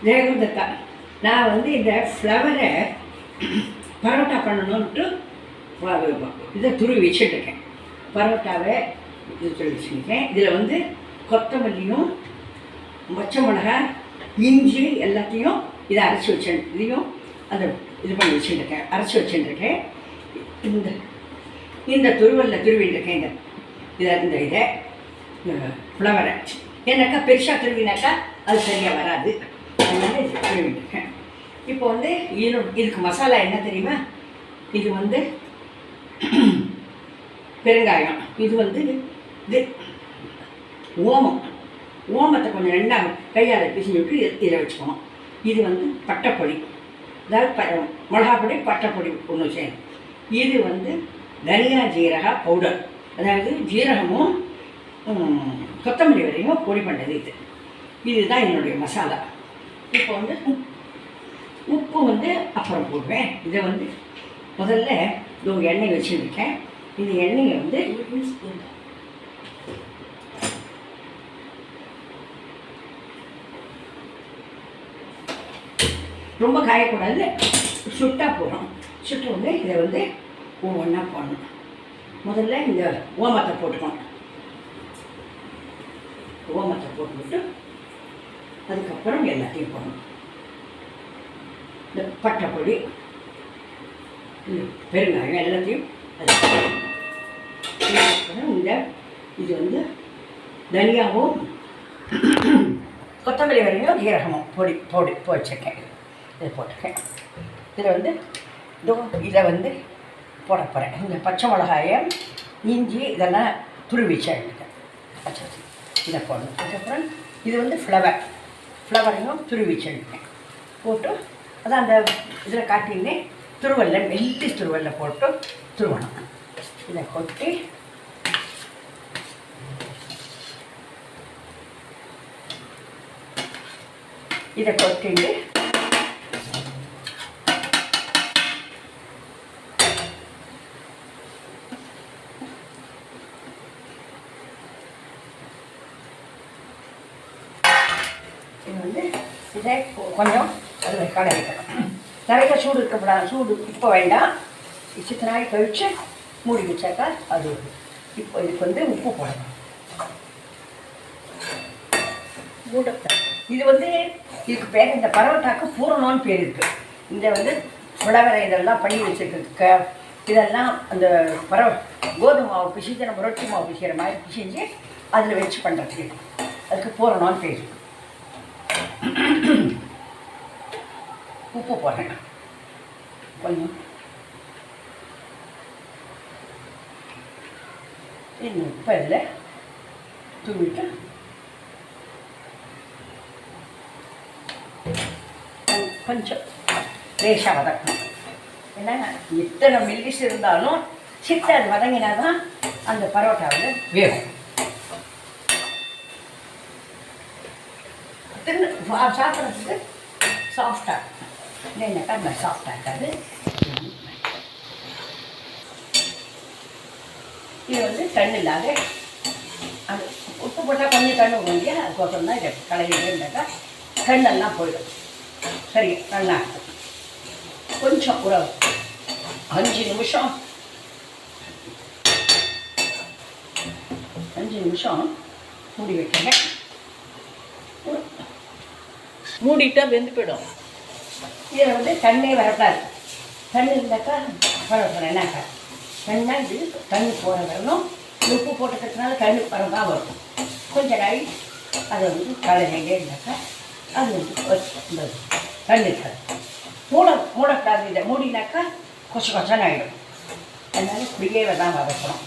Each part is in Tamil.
ஜெயகுந்தக்கா, நான் வந்து இந்த ஃப்ளவரை பரோட்டா பண்ணணுன்ட்டு இதை துருவி வச்சுட்டுருக்கேன். பரோட்டாவை இது துருவி வச்சுருக்கேன். இதில் வந்து கொத்தமல்லியும் பச்சை மிளகாய் இஞ்சி எல்லாத்தையும் இதை அரைச்சி வச்சேன். இதையும் அதை இது பண்ணி வச்சுட்டுருக்கேன், அரைச்சி வச்சுட்டுருக்கேன். இந்த இந்த துருவலில் துருவிட்டுருக்கேன். இந்த இதை ஃப்ளவரை ஏன்னாக்கா பெருசாக துருவினாக்கா அது சரியாக வராது. அதனால இது துருவிட்டுருக்கேன். இப்போ வந்து இதுக்கு மசாலா என்ன தெரியுமா? இது வந்து பெருங்காயம், இது வந்து இது ஓமத்தை கொஞ்சம் ரெண்டாக கையால் பிசிஞ்சு விட்டு இதில் வச்சுக்கணும். இது வந்து பட்டைப்பொடி, அதாவது மிளகாப்பொடி பட்டைப்பொடி ஒன்று செய்யணும். இது வந்து தனியா ஜீரக பவுடர், அதாவது ஜீரகமும் கொத்தமல்லி வரையும் பொடி பண்ணது. இதுதான் என்னுடைய மசாலா. இப்போ வந்து உப்பு வந்து அப்புறம் போடுவேன். இதை வந்து முதல்ல எண்ணெய் வச்சுருக்கேன். இந்த எண்ணெயை வந்து ரொம்ப காயக்கூடாது, சுட்டாக போடும். சுட்டு வந்து இதை வந்து ஒவ்வொன்றா போடணும். முதல்ல இந்த ஓமத்தை போட்டுக்கணும். ஓமத்தை போட்டுவிட்டு அதுக்கப்புறம் எல்லாத்தையும் போடணும். இந்த பட்டைப்பொடி, இந்த பெருங்காயம் எல்லாத்தையும் அதுக்கப்புறம் இது வந்து தனியாவும் கொத்தமல்லி வரையும் ஜீரகமும் பொடி வச்சுருக்கேன். இதை போட்டிருக்கேன். இதில் வந்து இதை வந்து போட போகிறேன். இந்த பச்சை மிளகாயம் இஞ்சி இதெல்லாம் துருவிச்சு எடுத்துக்கேன். பச்சை இதை போடணும். அதுக்கப்புறம் இது வந்து ஃப்ளவரையும் துருவிச்சு எடுத்துக்கேன். போட்டு அதான் அந்த இதில் காட்டினேன் துருவலில் மெல்லி துருவலில் போட்டு துருவணும். இதை கொட்டி இதை கொட்டிட்டு இது வந்து இதை கொஞ்சம் அது கலரிக்கணும். நிறைய சூடு இருக்கக்கூடாது. சூடு இப்போ வேண்டாம், சித்த நாள் கழித்து மூடி வச்சாக்கா அது. இப்போ இதுக்கு வந்து உப்பு போடணும். இது வந்து இதுக்கு பேர் இந்த பரோட்டாக்கு பூரணம்னு பேர் இருக்குது. இந்த வந்து புடவரை இதெல்லாம் பண்ணி வச்சுருக்க இதெல்லாம் அந்த கோதுமை மாவு பிசிஞ்சு நம்ம ரொட்டி மாவு பிசிக்கிற மாதிரி பிசிஞ்சு அதில் வச்சு பண்ணுறதுக்கு அதுக்கு பூரணம்னு பேர். உப்பு போடுறேன் கொஞ்சம். இன்னும் உப்பு இதில் தூவிட்டு கொஞ்சம் லேசாக வதக்கணும். ஏன்னா எத்தனை மெல்லிஸ் இருந்தாலும் சித்த அது வதங்கினா தான் அந்த பரோட்டாவில் வேகும். சாப்பிட்றதுக்கு சாஃப்டாக இல்லைன்னாக்கா அது மாதிரி சாஃப்டாக இருக்காது. இது வந்து தண்ணி இல்லாத அது உப்பு போட்டால் கொஞ்சம் தண்ணி விடும் இல்லையா, அதுக்கோசரம் தான் இதை கலரிட்டாக்கா தண்ணெல்லாம் போயிடும். சரி, நல்லா இருக்கும். கொஞ்சம் ஒரு 5 நிமிஷம் மூடி வைக்கிறேன். மூடிட்டா வெந்து போயிடும். இதில் வந்து தண்ணி வரக்கூடாது. தண்ணி இருந்தாக்கா பரவாயில்ல. என்னக்கா தண்ணா இது தண்ணி போகிற வரணும். உப்பு போட்டுக்கிறதுனால தண்ணி வரதான் வரும். கொஞ்சம் நாள் அதை வந்து கலரிங்கே இருந்தாக்கா அது வந்து தண்ணி இருக்காது. மூடக்கூடாது. இதை மூடினாக்கா கொஞ்சம் ஆகிடும். அதனால இப்படியே தான் வதக்கணும்.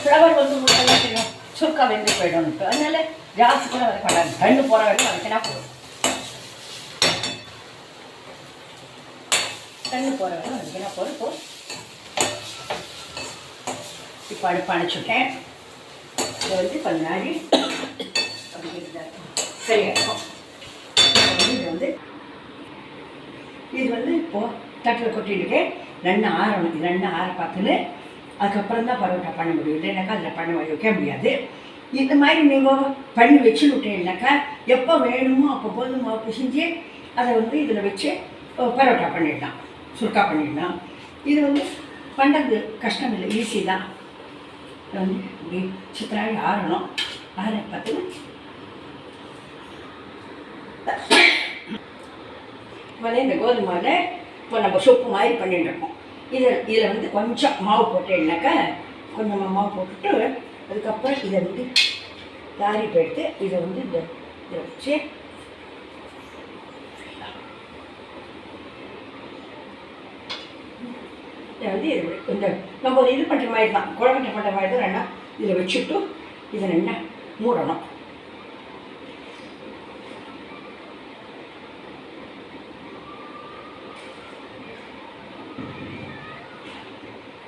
ஃப்ளவர் வந்து உங்களுக்கு தெரியும் சுருக்கா வெந்து போயிடும்ட்டு. அதனால ஜாஸ்தி கூட வதக்க மாட்டாங்க. தண்ணி போகிற வரைக்கும் வதக்கினா போதும். தண்ணி போகிற வரைக்கும் வதக்கினா போதும். இப்போ அடுப்பு அணைச்சிட்டேன். இதை வந்து கொஞ்ச நாள் சரியாக இருக்கும். இது வந்து இப்போது தட்டில் கொட்டிட்டுருக்கேன். ரெண்டு ஆறணும். இது ரெண்டு ஆற பார்த்துன்னு அதுக்கப்புறம் தான் பரோட்டா பண்ண முடியும். இல்லைனாக்கா அதில் பண்ண வைக்க முடியாது. இந்த மாதிரி நீங்கள் பண்ணி வச்சுக்கிட்டீங்கன்னாக்கா எப்போ வேணுமோ அப்போ போது மாவு பிசைஞ்சு அதை வந்து இதில் வச்சு பரோட்டா பண்ணிடலாம், சுருக்கா பண்ணிடலாம். இது வந்து பண்ணுறது கஷ்டம் இல்லை, ஈஸி தான். வந்து இப்படி சித்திராகி ஆறணும். ஆற பார்த்து வந்து இந்த கோதுமாவில் இப்போ நம்ம சொப்பு மாதிரி பண்ணிட்டு இருக்கோம். இதில் வந்து கொஞ்சம் மாவு போட்டேன்னாக்கா கொஞ்சமாக மாவு போட்டுட்டு அதுக்கப்புறம் இதை வந்து தாரிப்பு எடுத்து இதை வந்து இதை வச்சு வந்து இந்த நம்ம இது பண்ணுற மாதிரி தான், குழம்பு பண்ணுற மாதிரி தான். ரெண்டா இதில் வச்சுட்டு இதை ரெண்டா மூடணும்.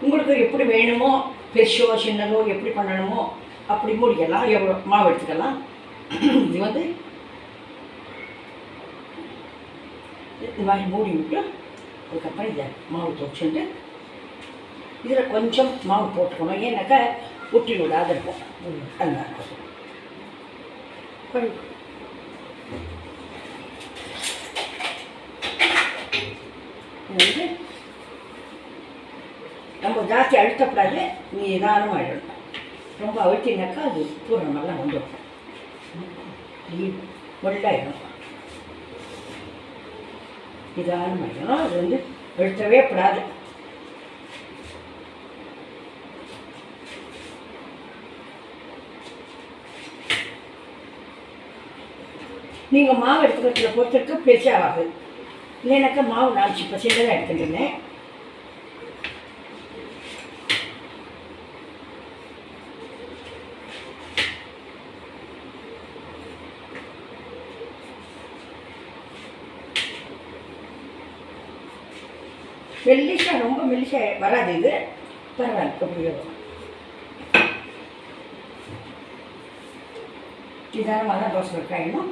உங்களுக்கு எப்படி வேணுமோ, பெருசோ சின்னதோ எப்படி பண்ணணுமோ அப்படி மூடிக்கலாம், எவ்வளோ மாவு எடுத்துக்கலாம். இது வந்து இந்த மாதிரி மூடி விட்டு அதுக்கப்புறம் இதை மாவு துவச்சுட்டு இதில் கொஞ்சம் மாவு போட்டுக்கணும், ஏன்னாக்கா ஒட்டி விடாத இருக்கும். அதனால வந்து நம்ம ஜாஸ்தி அழுத்தப்படாது, நீ நிதானமாக அழுத்தணும். ரொம்ப அழுத்தினாக்கா அது பூரணமெல்லாம் வந்துடும், ஒல்லாயிடும். நிதானமாயிடணும், அது வந்து அழுத்தவே கூடாது. நீங்கள் மாவு எடுத்துக்கிறதுல பொறுத்தருக்கு பெருசாக ஆகுது, இல்லைனாக்கா மாவு 40% தான் எடுத்துட்டுருந்தேன். மெல்லிசா ரொம்ப மெல்லிசா வராது, இது பரவாயில்ல. அப்படியே நிதானமாக தான் தோசை காயணும்.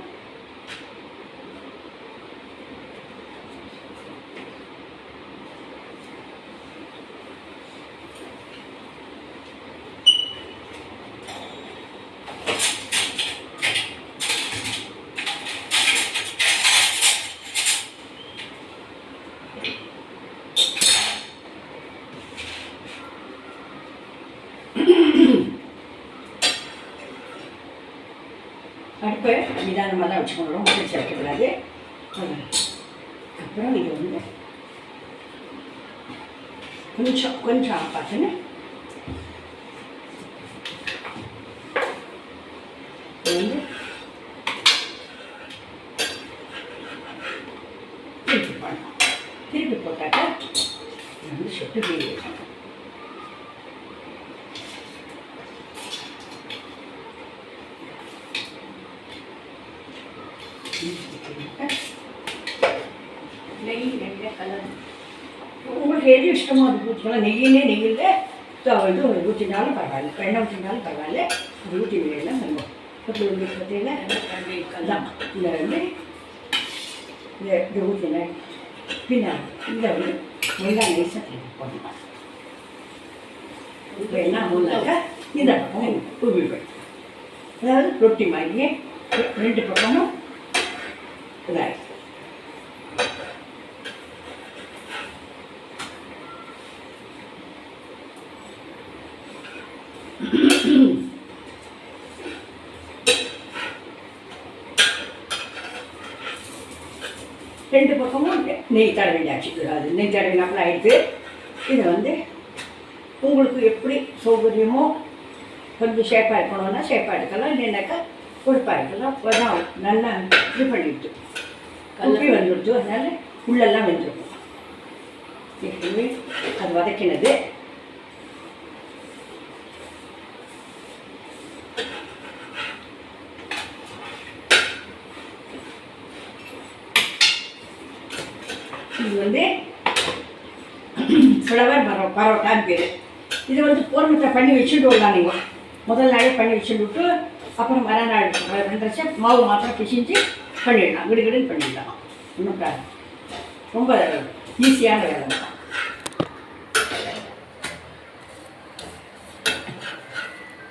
அடுப்பை நிதானமாக தான் வச்சுக்கணும், ரொம்ப பிடிச்சி வைக்கக்கூடாது. அப்புறம் இது வந்து கொஞ்சம் பார்த்துன்னு வந்து திருப்பி பண்ணணும். திருப்பி போட்டாக்கா வந்து சொட்டு மீறி வைக்கணும். நெய் ரெண்டே கலர் உங்களுக்கு எது இஷ்டமோ அது ஊற்றிக்கலாம். நெய்யிலே நெய்யில் இது ஊற்றினாலும் பரவாயில்ல, எண்ணெய் ஊற்றினாலும் பரவாயில்ல. அது ஊற்றி நெய்யெல்லாம் நம்ம இப்போ உங்களுக்கு பார்த்தீங்கன்னா தான் இந்த வந்து இது ஊற்றினேன். பின்ன இந்த வந்து வெங்காயம் நைஸாக போடணும். இப்போ என்ன மூணாக்கா இந்த பக்கம் உருவிப்பேன், அதாவது ரொட்டி மாதிரியே ரெண்டு பக்கமும் இதாகிடும். ரெண்டு பக்கமும் நெய் தடவிண்டாச்சு, அது நெய் தடவினாப்புல ஆகிடுது. இதை வந்து உங்களுக்கு எப்படி சௌகரியமோ, கொஞ்சம் ஷேப்பாக இருக்கணும்னா ஷேப்பாக எடுக்கலாம், இல்லைன்னாக்கா கொழுப்பாக இருக்கலாம். அப்போதான் நல்லா இது பண்ணிவிட்டு கல்வி வந்துடுச்சு, அதனால உள்ளெல்லாம் வெந்துடும். எப்பவுமே அது வதக்கினது. இது வந்து ஃப்ளவர் பரோட்டான்னு பேர். இது வந்து பூரணத்தை பண்ணி வச்சுட்டு வரலாம். நீங்கள் முதல் நாளே பண்ணி வச்சுட்டு அப்புறம் மறுநாள் ரெண்டரை மாவு மாத்திரம் பிசிஞ்சு பண்ணிடலாம், கிடுகிடுன்னு பண்ணிடலாம். ஒன்றும் ரொம்ப ஈஸியான வேலை தான்.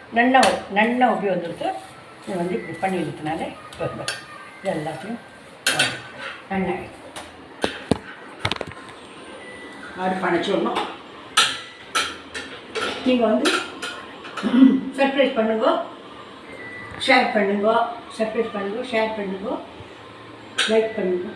இப்போ 2 1 நல்லா உப்பி வந்துடுத்து. இது வந்து இப்படி பண்ணிடுறதுனால இது எல்லாத்தையும் நல்லா அடுப்பு அணைச்சிடணும். நீங்கள் வந்து சர்ப்ரைஸ் பண்ணுங்க, ஷேர் பண்ணுங்க, லைக் பண்ணுங்க.